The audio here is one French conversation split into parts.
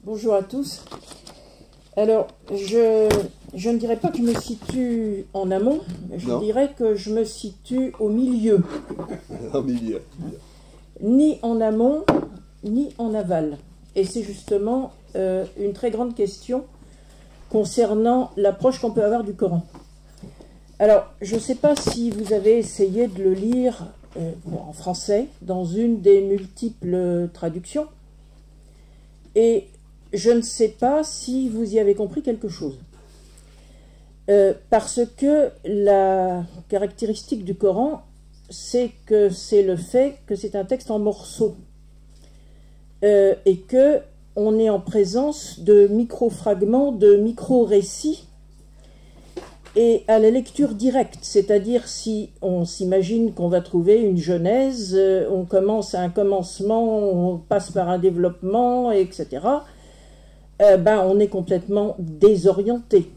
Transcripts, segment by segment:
Bonjour à tous. Alors, je ne dirais pas que je me situe en amont, je dirais que je me situe au milieu. Au milieu. Ni en amont, ni en aval. Et c'est justement une très grande question concernant l'approche qu'on peut avoir du Coran. Alors, je ne sais pas si vous avez essayé de le lire en français, dans une des multiples traductions, et je ne sais pas si vous y avez compris quelque chose. Parce que la caractéristique du Coran, c'est que c'est le fait que c'est un texte en morceaux, et que on est en présence de micro-fragments, de micro-récits, et à la lecture directe, c'est-à-dire si on s'imagine qu'on va trouver une genèse, on commence à un commencement, on passe par un développement, etc., on est complètement désorienté.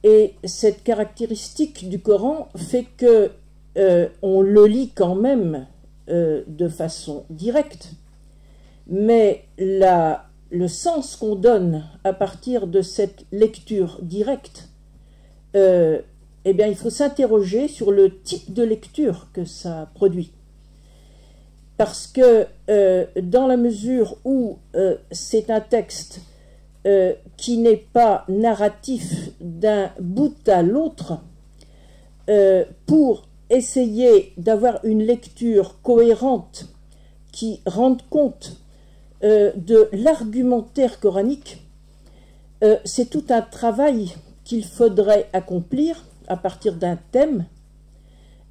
Et cette caractéristique du Coran fait que on le lit quand même de façon directe, mais le sens qu'on donne à partir de cette lecture directe, il faut s'interroger sur le type de lecture que ça produit. Parce que dans la mesure où c'est un texte qui n'est pas narratif d'un bout à l'autre, pour essayer d'avoir une lecture cohérente qui rende compte de l'argumentaire coranique, c'est tout un travail qu'il faudrait accomplir à partir d'un thème,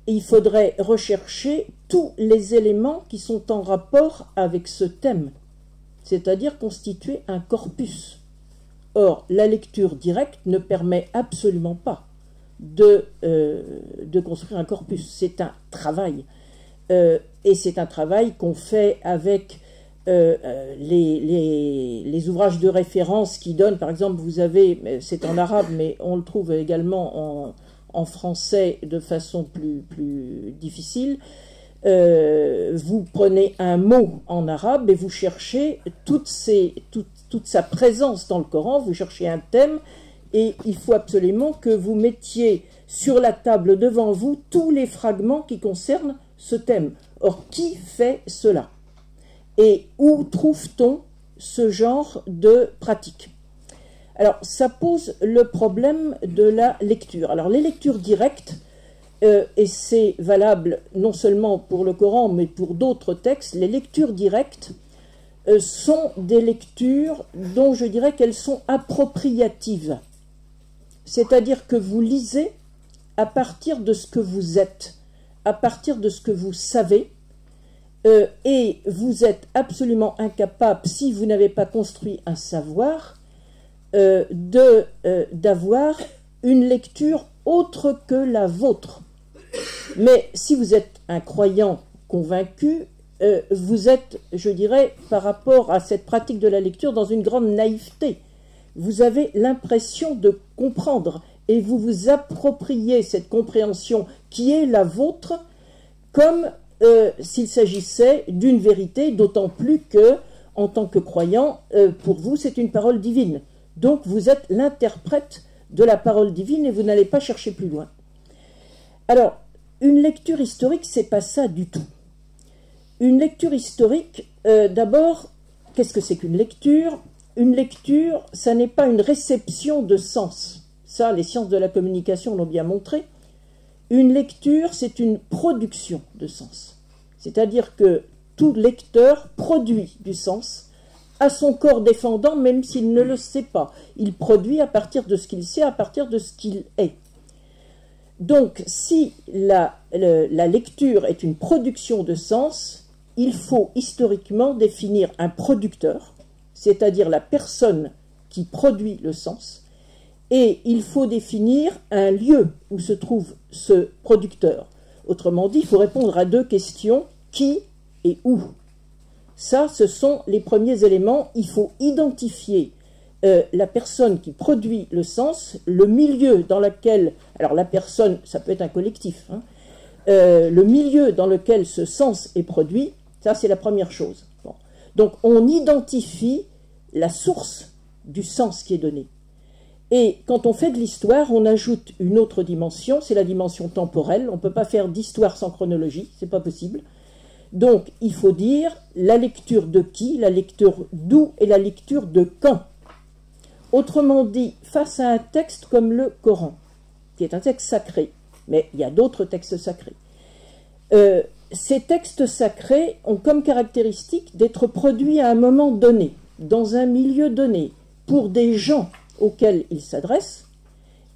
et il faudrait rechercher tous les éléments qui sont en rapport avec ce thème, c'est-à-dire constituer un corpus. Or, la lecture directe ne permet absolument pas de construire un corpus. C'est un travail, et c'est un travail qu'on fait avec les ouvrages de référence qui donnent, par exemple, vous avez, c'est en arabe, mais on le trouve également en français de façon plus difficile. Vous prenez un mot en arabe et vous cherchez toute sa présence dans le Coran, vous cherchez un thème, et il faut absolument que vous mettiez sur la table devant vous tous les fragments qui concernent ce thème. Or, qui fait cela? Et où trouve-t-on ce genre de pratique? Alors, ça pose le problème de la lecture. Alors, les lectures directes, et c'est valable non seulement pour le Coran, mais pour d'autres textes, les lectures directes sont des lectures dont je dirais qu'elles sont appropriatives. C'est-à-dire que vous lisez à partir de ce que vous êtes, à partir de ce que vous savez, et vous êtes absolument incapable, si vous n'avez pas construit un savoir, d'avoir une lecture autre que la vôtre. Mais si vous êtes un croyant convaincu, vous êtes, je dirais, par rapport à cette pratique de la lecture, dans une grande naïveté. Vous avez l'impression de comprendre, et vous vous appropriez cette compréhension qui est la vôtre, comme s'il s'agissait d'une vérité, d'autant plus que, en tant que croyant, pour vous, c'est une parole divine. Donc, vous êtes l'interprète de la parole divine et vous n'allez pas chercher plus loin. Alors, une lecture historique, c'est pas ça du tout. Une lecture historique, d'abord, qu'est-ce que c'est qu'une lecture? Une lecture, ça n'est pas une réception de sens. Ça, les sciences de la communication l'ont bien montré. Une lecture, c'est une production de sens. C'est-à-dire que tout lecteur produit du sens à son corps défendant, même s'il ne le sait pas. Il produit à partir de ce qu'il sait, à partir de ce qu'il est. Donc, si la lecture est une production de sens, il faut historiquement définir un producteur, c'est-à-dire la personne qui produit le sens, et il faut définir un lieu où se trouve ce producteur. Autrement dit, il faut répondre à deux questions, qui et où. Ça, ce sont les premiers éléments. Il faut identifier la personne qui produit le sens, le milieu dans lequel, alors la personne, ça peut être un collectif, le milieu dans lequel ce sens est produit, ça c'est la première chose. Bon. Donc on identifie la source du sens qui est donné. Et quand on fait de l'histoire, on ajoute une autre dimension, c'est la dimension temporelle. On ne peut pas faire d'histoire sans chronologie, c'est pas possible. Donc, il faut dire la lecture de qui, la lecture d'où et la lecture de quand. Autrement dit, face à un texte comme le Coran, qui est un texte sacré, mais il y a d'autres textes sacrés, ces textes sacrés ont comme caractéristique d'être produits à un moment donné, dans un milieu donné, pour des gens auxquels ils s'adressent,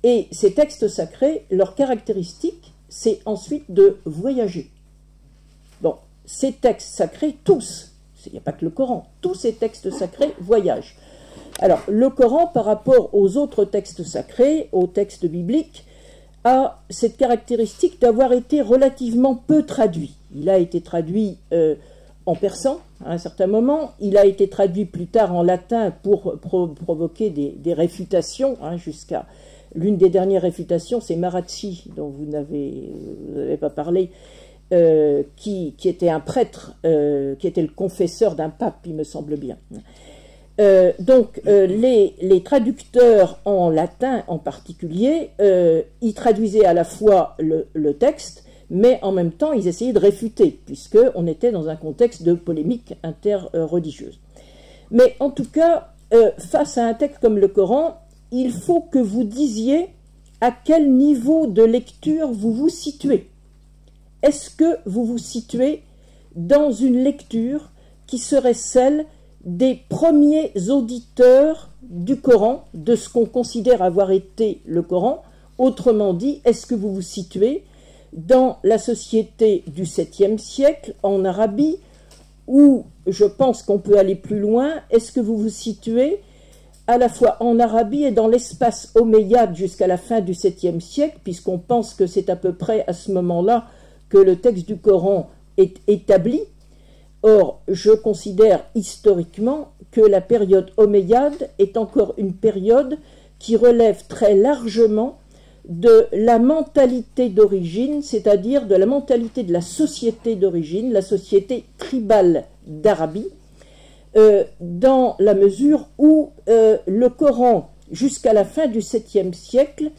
et ces textes sacrés, leur caractéristique, c'est ensuite de voyager. Bon, ces textes sacrés, tous, il n'y a pas que le Coran, tous ces textes sacrés voyagent. Alors, le Coran, par rapport aux autres textes sacrés, aux textes bibliques, a cette caractéristique d'avoir été relativement peu traduit. Il a été traduit en persan à un certain moment, il a été traduit plus tard en latin pour provoquer des réfutations, jusqu'à l'une des dernières réfutations, c'est Maracci, dont vous n'avez pas parlé, qui était un prêtre, qui était le confesseur d'un pape, il me semble bien. Donc les traducteurs en latin en particulier, ils traduisaient à la fois le texte, mais en même temps ils essayaient de réfuter, puisqu'on était dans un contexte de polémique interreligieuse. Mais en tout cas, face à un texte comme le Coran, il faut que vous disiez à quel niveau de lecture vous vous situez. Est-ce que vous vous situez dans une lecture qui serait celle des premiers auditeurs du Coran, de ce qu'on considère avoir été le Coran? Autrement dit, est-ce que vous vous situez dans la société du 7e siècle, en Arabie, ou je pense qu'on peut aller plus loin, est-ce que vous vous situez à la fois en Arabie et dans l'espace omeyyade jusqu'à la fin du 7e siècle, puisqu'on pense que c'est à peu près à ce moment-là que le texte du Coran est établi? Or, je considère historiquement que la période omeyyade est encore une période qui relève très largement de la mentalité d'origine, c'est-à-dire de la mentalité de la société d'origine, la société tribale d'Arabie, dans la mesure où le Coran, jusqu'à la fin du 7e siècle,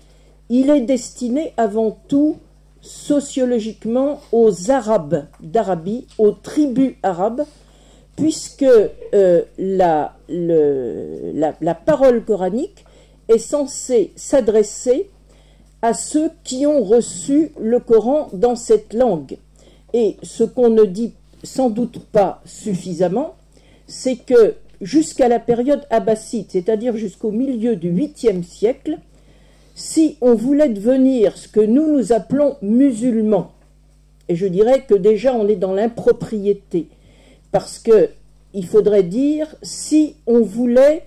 il est destiné avant tout sociologiquement aux Arabes d'Arabie, aux tribus arabes, puisque la parole coranique est censée s'adresser à ceux qui ont reçu le Coran dans cette langue. Et ce qu'on ne dit sans doute pas suffisamment, c'est que jusqu'à la période abbasside, c'est-à-dire jusqu'au milieu du 8e siècle, si on voulait devenir ce que nous appelons musulmans, et je dirais que déjà on est dans l'impropriété, parce que il faudrait dire si on voulait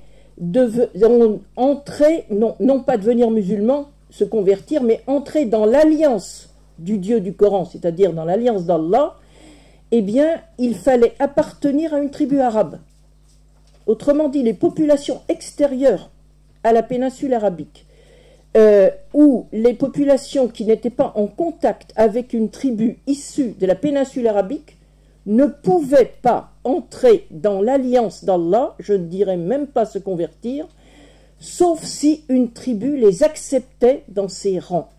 entrer, non pas devenir musulman, se convertir, mais entrer dans l'alliance du Dieu du Coran, c'est-à-dire dans l'alliance d'Allah, eh bien, il fallait appartenir à une tribu arabe. Autrement dit, les populations extérieures à la péninsule arabique, ou les populations qui n'étaient pas en contact avec une tribu issue de la péninsule arabique, ne pouvaient pas entrer dans l'alliance d'Allah, je ne dirais même pas se convertir, sauf si une tribu les acceptait dans ses rangs.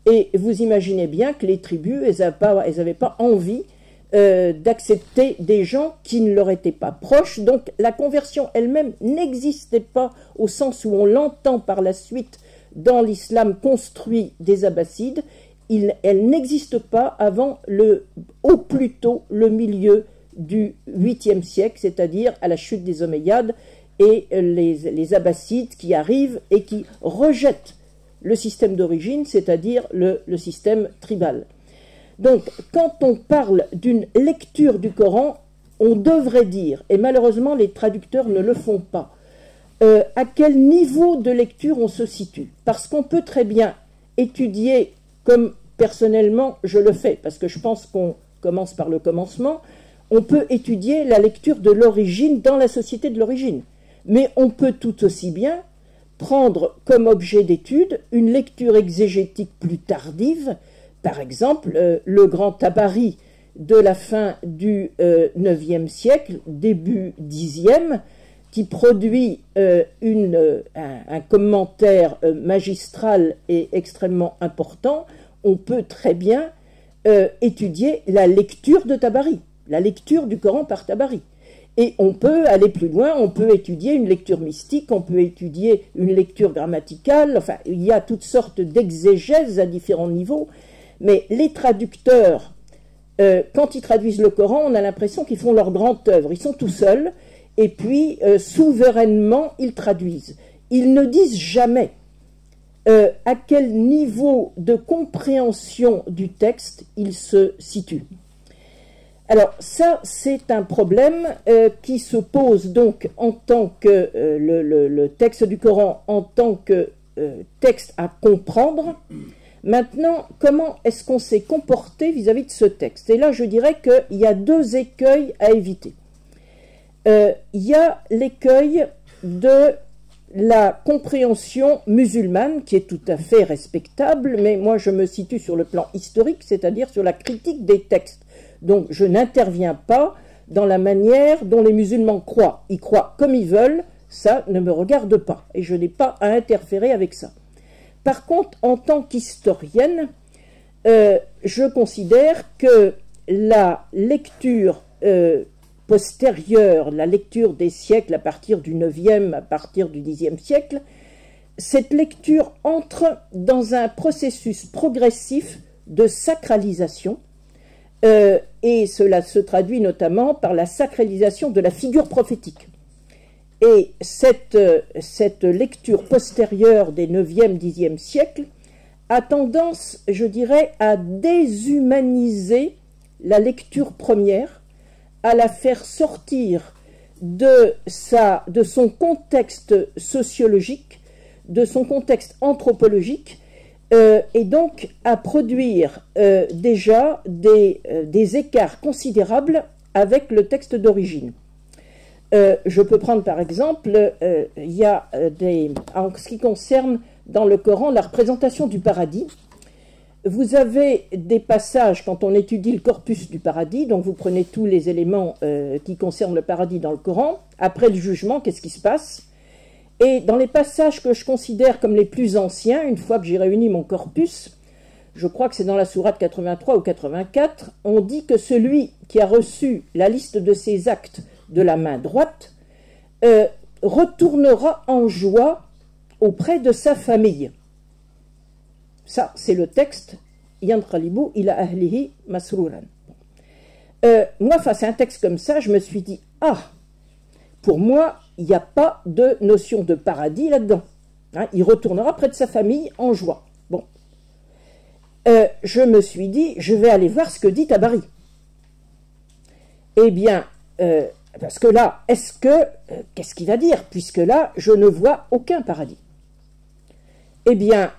Et vous imaginez bien que les tribus, elles n'avaient pas envie d'accepter des gens qui ne leur étaient pas proches, donc la conversion elle-même n'existait pas au sens où on l'entend par la suite dans l'islam construit des Abbassides. Elle n'existe pas avant au plus tôt le milieu du 8e siècle, c'est-à-dire à la chute des Omeyyades et les Abbassides qui arrivent et qui rejettent le système d'origine, c'est-à-dire le système tribal. Donc, quand on parle d'une lecture du Coran, on devrait dire, et malheureusement les traducteurs ne le font pas, à quel niveau de lecture on se situe. Parce qu'on peut très bien étudier, comme personnellement je le fais, parce que je pense qu'on commence par le commencement, on peut étudier la lecture de l'origine dans la société de l'origine. Mais on peut tout aussi bien prendre comme objet d'étude une lecture exégétique plus tardive, par exemple le grand Tabari de la fin du IXe siècle, début Xe, qui produit un commentaire magistral et extrêmement important, on peut très bien étudier la lecture de Tabari, la lecture du Coran par Tabari. Et on peut aller plus loin, on peut étudier une lecture mystique, on peut étudier une lecture grammaticale, enfin, il y a toutes sortes d'exégèses à différents niveaux, mais les traducteurs, quand ils traduisent le Coran, on a l'impression qu'ils font leur grande œuvre, ils sont tout seuls, et puis souverainement, ils traduisent. Ils ne disent jamais à quel niveau de compréhension du texte il se situe. Alors ça, c'est un problème qui se pose donc en tant que le texte du Coran, en tant que texte à comprendre. Maintenant, comment est-ce qu'on s'est comporté vis-à-vis de ce texte? Et là, je dirais qu'il y a deux écueils à éviter. Il y a l'écueil de la compréhension musulmane, qui est tout à fait respectable, mais moi je me situe sur le plan historique, c'est-à-dire sur la critique des textes. Donc je n'interviens pas dans la manière dont les musulmans croient. Ils croient comme ils veulent, ça ne me regarde pas, et je n'ai pas à interférer avec ça. Par contre, en tant qu'historienne, je considère que la lecture postérieure, la lecture des siècles à partir du 9e, à partir du 10e siècle, cette lecture entre dans un processus progressif de sacralisation, et cela se traduit notamment par la sacralisation de la figure prophétique. Et cette lecture postérieure des 9e, 10e siècles a tendance, je dirais, à déshumaniser la lecture première, à la faire sortir de son contexte sociologique, de son contexte anthropologique, et donc à produire déjà des écarts considérables avec le texte d'origine. Je peux prendre par exemple, il y a en ce qui concerne dans le Coran la représentation du paradis. Vous avez des passages, quand on étudie le corpus du paradis, donc vous prenez tous les éléments qui concernent le paradis dans le Coran, après le jugement, qu'est-ce qui se passe? Et dans les passages que je considère comme les plus anciens, une fois que j'ai réuni mon corpus, je crois que c'est dans la sourate 83 ou 84, on dit que celui qui a reçu la liste de ses actes de la main droite retournera en joie auprès de sa famille. Ça, c'est le texte « Yanqalibu ila ahlihi masruran ». Moi, face à un texte comme ça, je me suis dit « Ah, pour moi, il n'y a pas de notion de paradis là-dedans. Hein, il retournera près de sa famille en joie. » Bon. Je me suis dit « Je vais aller voir ce que dit Tabari. » Eh bien, parce que là, qu'est-ce qu'il va dire? Puisque là, je ne vois aucun paradis. Eh bien,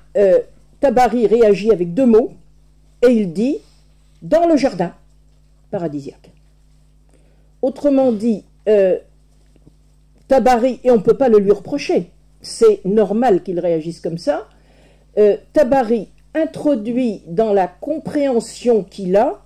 Tabari réagit avec deux mots, et il dit « dans le jardin paradisiaque ». Autrement dit, Tabari, et on ne peut pas le lui reprocher, c'est normal qu'il réagisse comme ça, Tabari introduit dans la compréhension qu'il a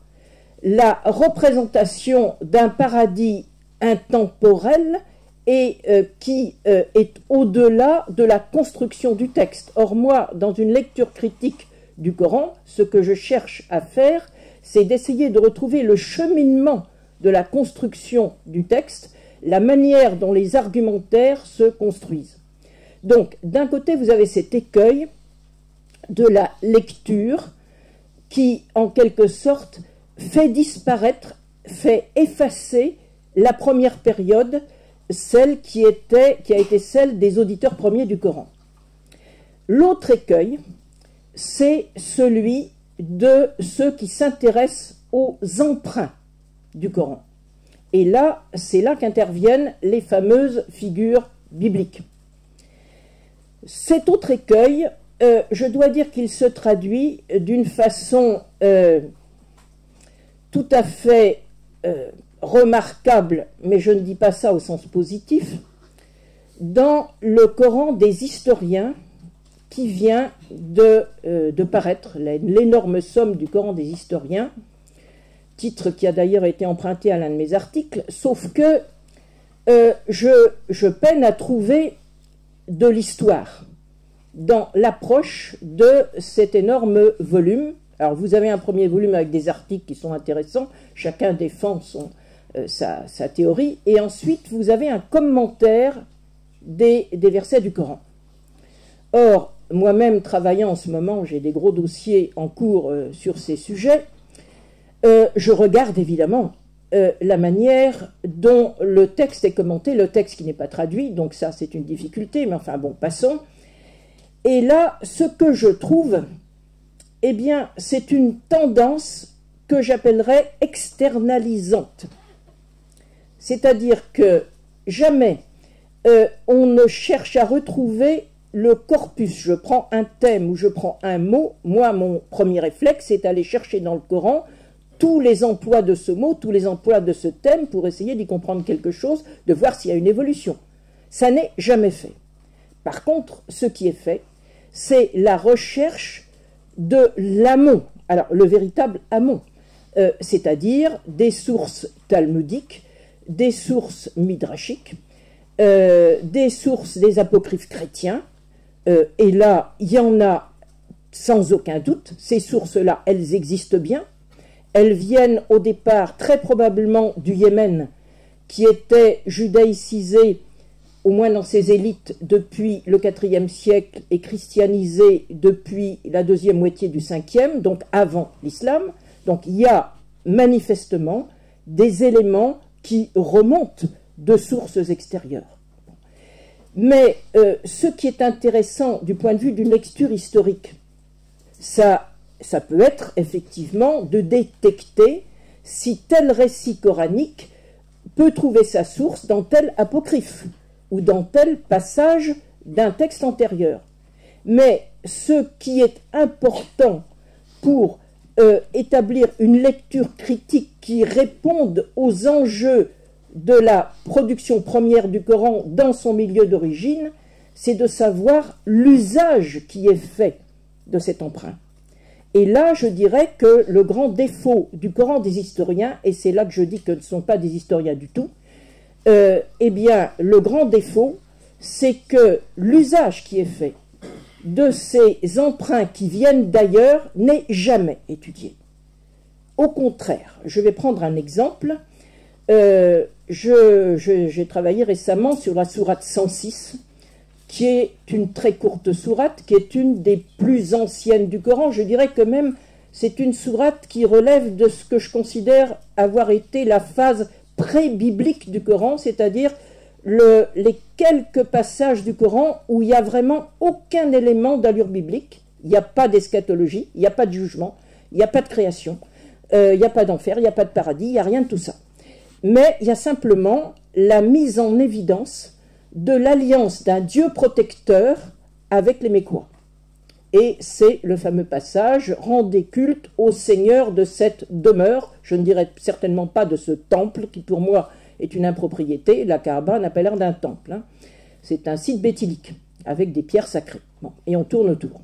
la représentation d'un paradis intemporel et qui est au-delà de la construction du texte. Or moi, dans une lecture critique du Coran, ce que je cherche à faire, c'est d'essayer de retrouver le cheminement de la construction du texte, la manière dont les argumentaires se construisent. Donc, d'un côté, vous avez cet écueil de la lecture qui, en quelque sorte, fait disparaître, fait effacer la première période, celle qui a été celle des auditeurs premiers du Coran. L'autre écueil, c'est celui de ceux qui s'intéressent aux emprunts du Coran. Et là, c'est là qu'interviennent les fameuses figures bibliques. Cet autre écueil, je dois dire qu'il se traduit d'une façon tout à fait remarquable, mais je ne dis pas ça au sens positif, dans le Coran des historiens qui vient de paraître, l'énorme somme du Coran des historiens, titre qui a d'ailleurs été emprunté à l'un de mes articles, sauf que je peine à trouver de l'histoire dans l'approche de cet énorme volume. Alors vous avez un premier volume avec des articles qui sont intéressants, chacun défend sa théorie, et ensuite vous avez un commentaire des versets du Coran. Or, moi-même travaillant en ce moment, j'ai des gros dossiers en cours sur ces sujets, je regarde évidemment la manière dont le texte est commenté, le texte qui n'est pas traduit, donc ça c'est une difficulté, mais enfin bon, passons. Et là, ce que je trouve, eh bien, c'est une tendance que j'appellerais externalisante. C'est-à-dire que jamais on ne cherche à retrouver le corpus. Je prends un thème ou je prends un mot, moi mon premier réflexe c'est d'aller chercher dans le Coran tous les emplois de ce mot, tous les emplois de ce thème pour essayer d'y comprendre quelque chose, de voir s'il y a une évolution. Ça n'est jamais fait. Par contre, ce qui est fait, c'est la recherche de l'amont, alors le véritable amont, c'est-à-dire des sources talmudiques, des sources midrashiques, des sources des apocryphes chrétiens, et là, il y en a sans aucun doute, ces sources-là, elles existent bien, elles viennent au départ très probablement du Yémen, qui était judaïcisé, au moins dans ses élites, depuis le IVe siècle, et christianisé depuis la deuxième moitié du Ve, donc avant l'islam. Donc il y a manifestement des éléments qui remontent de sources extérieures. Mais ce qui est intéressant du point de vue d'une lecture historique, ça peut être effectivement de détecter si tel récit coranique peut trouver sa source dans tel apocryphe ou dans tel passage d'un texte antérieur. Mais ce qui est important pour établir une lecture critique qui réponde aux enjeux de la production première du Coran dans son milieu d'origine, c'est de savoir l'usage qui est fait de cet emprunt. Et là, je dirais que le grand défaut du Coran des historiens, et c'est là que je dis que ce ne sont pas des historiens du tout, eh bien, le grand défaut, c'est que l'usage qui est fait de ces emprunts qui viennent d'ailleurs n'est jamais étudié. Au contraire, je vais prendre un exemple. J'ai travaillé récemment sur la sourate 106, qui est une très courte sourate, qui est une des plus anciennes du Coran. Je dirais que même c'est une sourate qui relève de ce que je considère avoir été la phase pré-biblique du Coran, c'est-à-dire les quelques passages du Coran où il n'y a vraiment aucun élément d'allure biblique. Il n'y a pas d'eschatologie, il n'y a pas de jugement, il n'y a pas de création, il n'y a pas d'enfer, il n'y a pas de paradis, il n'y a rien de tout ça. Mais il y a simplement la mise en évidence de l'alliance d'un Dieu protecteur avec les Mécois. Et c'est le fameux passage « Rendez culte au Seigneur de cette demeure ». Je ne dirais certainement pas de ce temple qui pour moi est une impropriété. La Kaaba n'a pas l'air d'un temple. Hein. C'est un site béthylique avec des pierres sacrées. Bon, et on tourne autour.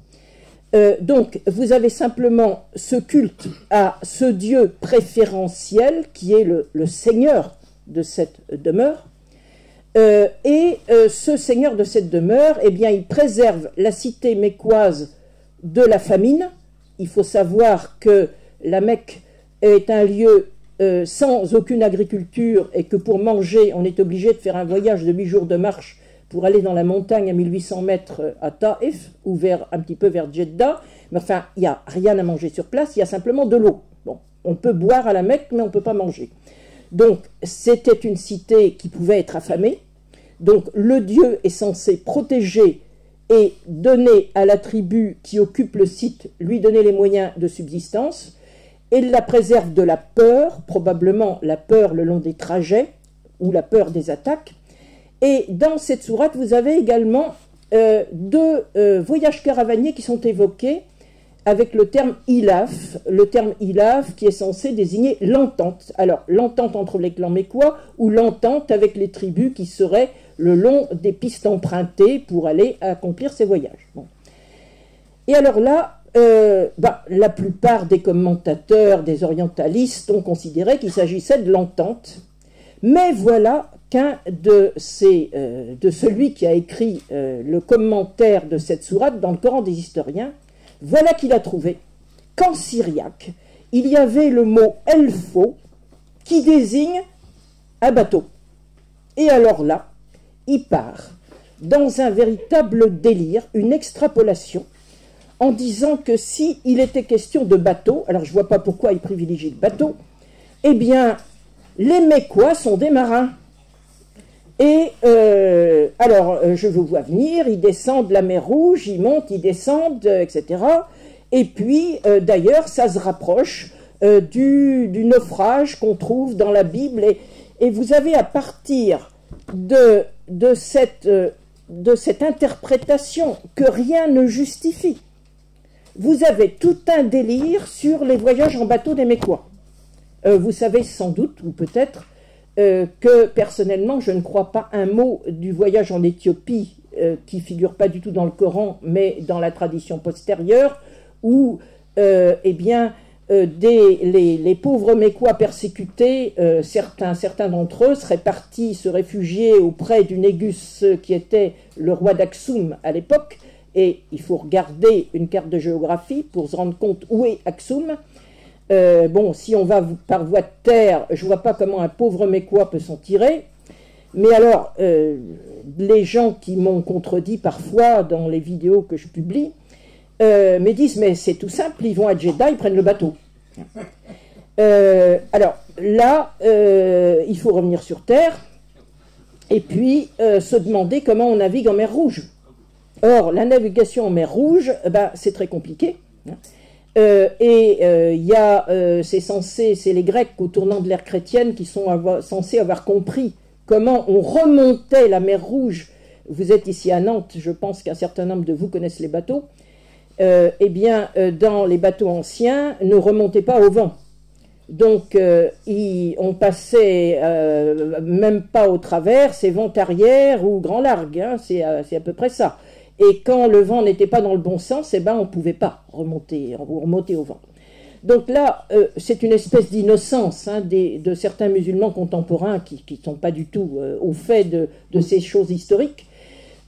Donc, vous avez simplement ce culte à ce Dieu préférentiel qui est le Seigneur de cette demeure. Ce Seigneur de cette demeure, eh bien, il préserve la cité mécoise de la famine. Il faut savoir que la Mecque est un lieu sans aucune agriculture et que pour manger, on est obligé de faire un voyage de 8 jours de marche pour aller dans la montagne à 1800 mètres à Taïf ou un petit peu vers Jeddah. Mais enfin, il n'y a rien à manger sur place, il y a simplement de l'eau. Bon, on peut boire à la Mecque, mais on ne peut pas manger. Donc, c'était une cité qui pouvait être affamée. Donc, le Dieu est censé protéger et donner à la tribu qui occupe le site, lui donner les moyens de subsistance. Et il la préserve de la peur, probablement la peur le long des trajets ou la peur des attaques. Et dans cette sourate, vous avez également deux voyages caravaniers qui sont évoqués avec le terme ilaf qui est censé désigner l'entente. Alors, l'entente entre les clans mécois ou l'entente avec les tribus qui seraient le long des pistes empruntées pour aller accomplir ces voyages. Bon. Et alors là, la plupart des commentateurs, des orientalistes ont considéré qu'il s'agissait de l'entente. Mais voilà qu'un de celui qui a écrit le commentaire de cette sourate dans le Coran des historiens, voilà qu'il a trouvé qu'en syriaque, il y avait le mot « elfo » qui désigne un bateau. Et alors là, il part dans un véritable délire, une extrapolation, en disant que si il était question de bateau, alors je ne vois pas pourquoi il privilégie le bateau, eh bien, les Mécois sont des marins. Et alors, je vous vois venir, ils descendent la mer Rouge, ils montent, ils descendent, etc. Et puis, d'ailleurs, ça se rapproche du naufrage qu'on trouve dans la Bible. Et vous avez à partir de cette interprétation que rien ne justifie, vous avez tout un délire sur les voyages en bateau des Mécois. Vous savez sans doute, ou peut-être, que personnellement, je ne crois pas un mot du voyage en Éthiopie qui figure pas du tout dans le Coran, mais dans la tradition postérieure, où eh bien, les pauvres Mécois persécutés, certains d'entre eux seraient partis se réfugier auprès du Négus qui était le roi d'Aksum à l'époque, et il faut regarder une carte de géographie pour se rendre compte où est Aksum. Bon, si on va par voie de terre, je ne vois pas comment un pauvre Mécois peut s'en tirer. Mais alors, les gens qui m'ont contredit parfois dans les vidéos que je publie, me disent, mais c'est tout simple, ils vont à Jeddah, ils prennent le bateau. Alors là, il faut revenir sur terre et puis se demander comment on navigue en mer Rouge. Or, la navigation en mer Rouge, ben, c'est très compliqué. C'est les Grecs au tournant de l'ère chrétienne qui sont censés avoir compris comment on remontait la mer Rouge. Vous êtes ici à Nantes, je pense qu'un certain nombre de vous connaissent les bateaux. Eh bien, dans les bateaux anciens, ne remontez pas au vent. Donc, on passait même pas au travers, c'est vent arrière ou grand largue, hein, c'est à peu près ça. Et quand le vent n'était pas dans le bon sens, eh ben, on ne pouvait pas remonter au vent. Donc là, c'est une espèce d'innocence hein, de certains musulmans contemporains qui ne sont pas du tout au fait de ces choses historiques.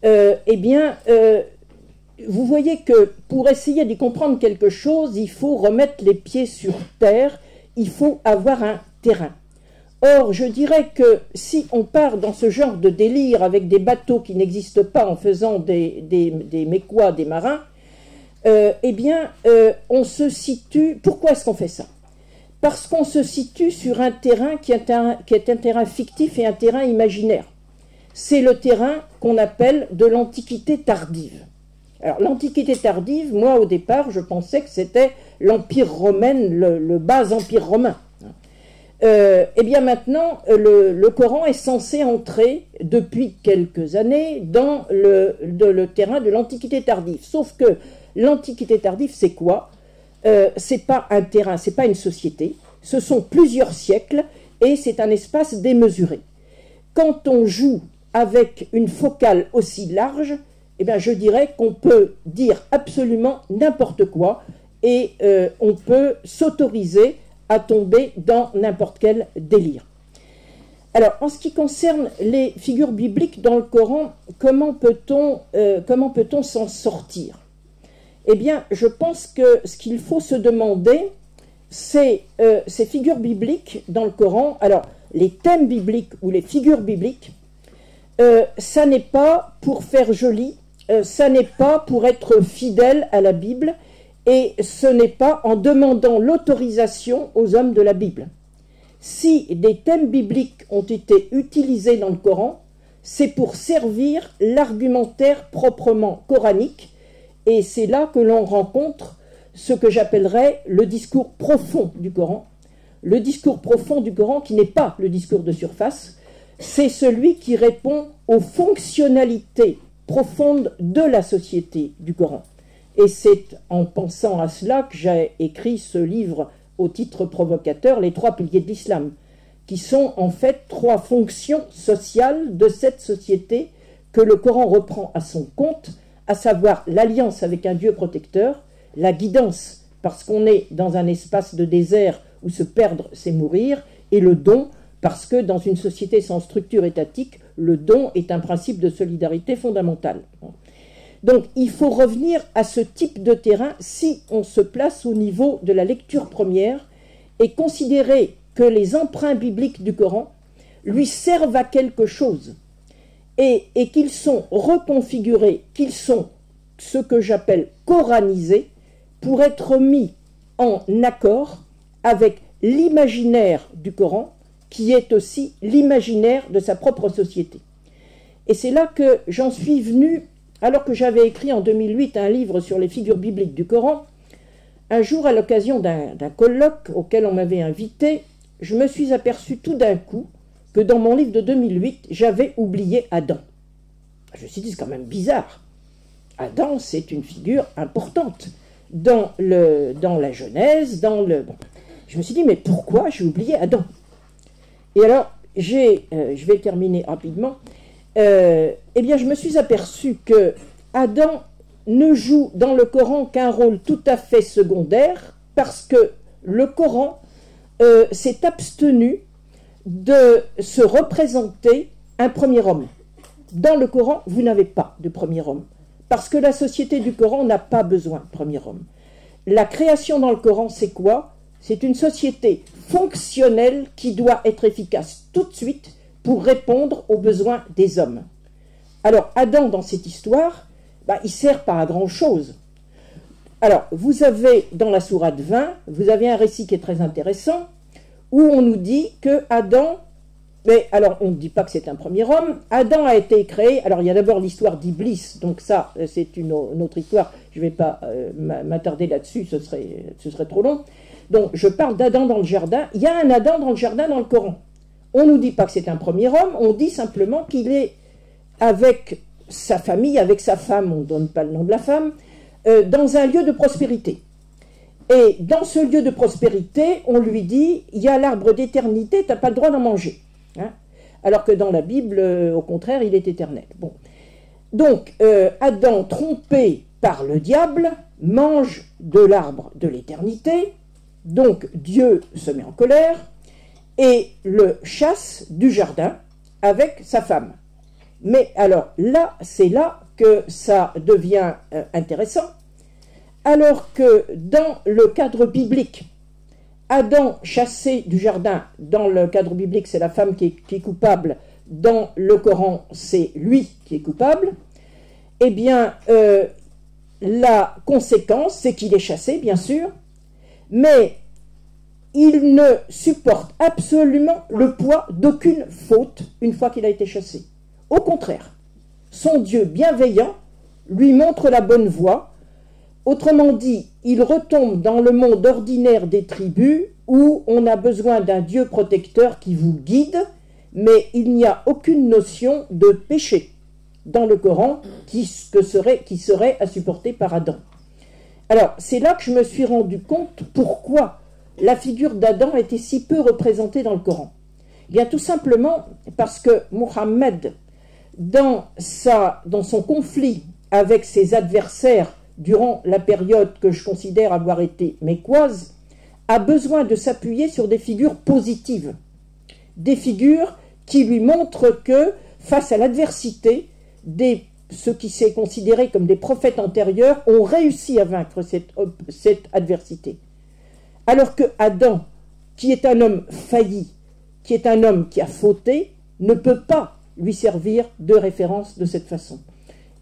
Eh bien, vous voyez que pour essayer d'y comprendre quelque chose, il faut remettre les pieds sur terre, il faut avoir un terrain. Or, je dirais que si on part dans ce genre de délire avec des bateaux qui n'existent pas en faisant des Mécois, des marins, eh bien, on se situe... Pourquoi est-ce qu'on fait ça? Parce qu'on se situe sur un terrain qui est un terrain fictif et un terrain imaginaire. C'est le terrain qu'on appelle de l'Antiquité tardive. Alors, l'Antiquité tardive, moi, au départ, je pensais que c'était l'Empire romain, le bas Empire romain. Eh bien maintenant, le Coran est censé entrer depuis quelques années dans le terrain de l'Antiquité tardive. Sauf que l'Antiquité tardive, c'est quoi? C'est pas un terrain, c'est pas une société. Ce sont plusieurs siècles et c'est un espace démesuré. Quand on joue avec une focale aussi large, eh bien je dirais qu'on peut dire absolument n'importe quoi et on peut s'autoriser à tomber dans n'importe quel délire. Alors, en ce qui concerne les figures bibliques dans le Coran, comment peut-on s'en sortir? Eh bien, je pense que ce qu'il faut se demander, c'est ces figures bibliques dans le Coran. Alors, les thèmes bibliques ou les figures bibliques, ça n'est pas pour faire joli, ça n'est pas pour être fidèle à la Bible, et ce n'est pas en demandant l'autorisation aux hommes de la Bible. Si des thèmes bibliques ont été utilisés dans le Coran, c'est pour servir l'argumentaire proprement coranique, et c'est là que l'on rencontre ce que j'appellerais le discours profond du Coran. Le discours profond du Coran qui n'est pas le discours de surface, c'est celui qui répond aux fonctionnalités profondes de la société du Coran. Et c'est en pensant à cela que j'ai écrit ce livre au titre provocateur, Les trois piliers de l'islam, qui sont en fait trois fonctions sociales de cette société que le Coran reprend à son compte, à savoir l'alliance avec un Dieu protecteur, la guidance, parce qu'on est dans un espace de désert où se perdre c'est mourir, et le don, parce que dans une société sans structure étatique, le don est un principe de solidarité fondamental. Donc il faut revenir à ce type de terrain si on se place au niveau de la lecture première et considérer que les emprunts bibliques du Coran lui servent à quelque chose et qu'ils sont reconfigurés, qu'ils sont ce que j'appelle coranisés pour être mis en accord avec l'imaginaire du Coran qui est aussi l'imaginaire de sa propre société. Et c'est là que j'en suis venu, alors que j'avais écrit en 2008 un livre sur les figures bibliques du Coran. Un jour, à l'occasion d'un colloque auquel on m'avait invité, je me suis aperçu tout d'un coup que dans mon livre de 2008, j'avais oublié Adam. Je me suis dit, c'est quand même bizarre. Adam, c'est une figure importante dans la Genèse, Bon. Je me suis dit, mais pourquoi j'ai oublié Adam? Et alors, je vais terminer rapidement, eh bien, je me suis aperçu que Adam ne joue dans le Coran qu'un rôle tout à fait secondaire, parce que le Coran s'est abstenu de se représenter un premier homme. Dans le Coran, vous n'avez pas de premier homme, parce que la société du Coran n'a pas besoin de premier homme. La création dans le Coran, c'est quoi? C'est une société fonctionnelle qui doit être efficace tout de suite pour répondre aux besoins des hommes. Alors, Adam, dans cette histoire, il sert pas à grand-chose. Alors, vous avez, dans la sourate 20, vous avez un récit qui est très intéressant, où on nous dit que Adam, mais alors on ne dit pas que c'est un premier homme, Adam a été créé, alors il y a d'abord l'histoire d'Iblis, donc ça, c'est une autre histoire, je ne vais pas m'attarder là-dessus, ce serait trop long. Donc, je parle d'Adam dans le jardin. Il y a un Adam dans le jardin dans le Coran. On ne nous dit pas que c'est un premier homme, on dit simplement qu'il est avec sa famille, avec sa femme, on ne donne pas le nom de la femme, dans un lieu de prospérité. Et dans ce lieu de prospérité, on lui dit, il y a l'arbre d'éternité, tu n'as pas le droit d'en manger. Hein, alors que dans la Bible, au contraire, il est éternel. Bon. Donc, Adam, trompé par le diable, mange de l'arbre de l'éternité. Donc Dieu se met en colère et le chasse du jardin avec sa femme. Mais alors là, c'est là que ça devient intéressant, alors que dans le cadre biblique, Adam chassé du jardin, dans le cadre biblique, c'est la femme qui est coupable, dans le Coran, c'est lui qui est coupable, eh bien, la conséquence, c'est qu'il est chassé, bien sûr, mais il ne supporte absolument le poids d'aucune faute une fois qu'il a été chassé. Au contraire, son Dieu bienveillant lui montre la bonne voie. Autrement dit, il retombe dans le monde ordinaire des tribus où on a besoin d'un Dieu protecteur qui vous guide, mais il n'y a aucune notion de péché dans le Coran qui serait à supporter par Adam. Alors, c'est là que je me suis rendu compte pourquoi la figure d'Adam était si peu représentée dans le Coran. Eh bien, tout simplement parce que Mohammed, dans son conflit avec ses adversaires durant la période que je considère avoir été mécoise, a besoin de s'appuyer sur des figures positives, des figures qui lui montrent que, face à l'adversité, ceux qui s'est considéré comme des prophètes antérieurs ont réussi à vaincre cette adversité. Alors que Adam, qui est un homme failli, qui est un homme qui a fauté, ne peut pas lui servir de référence de cette façon.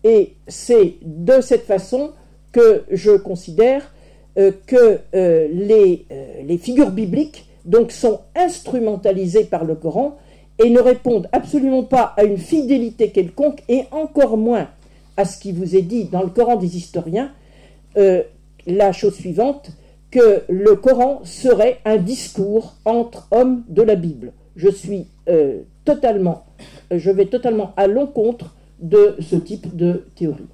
Et c'est de cette façon que je considère que les figures bibliques donc, sont instrumentalisées par le Coran et ne répondent absolument pas à une fidélité quelconque, et encore moins à ce qui vous est dit dans le Coran des historiens, la chose suivante, que le Coran serait un discours entre hommes de la Bible. Je vais totalement à l'encontre de ce type de théorie.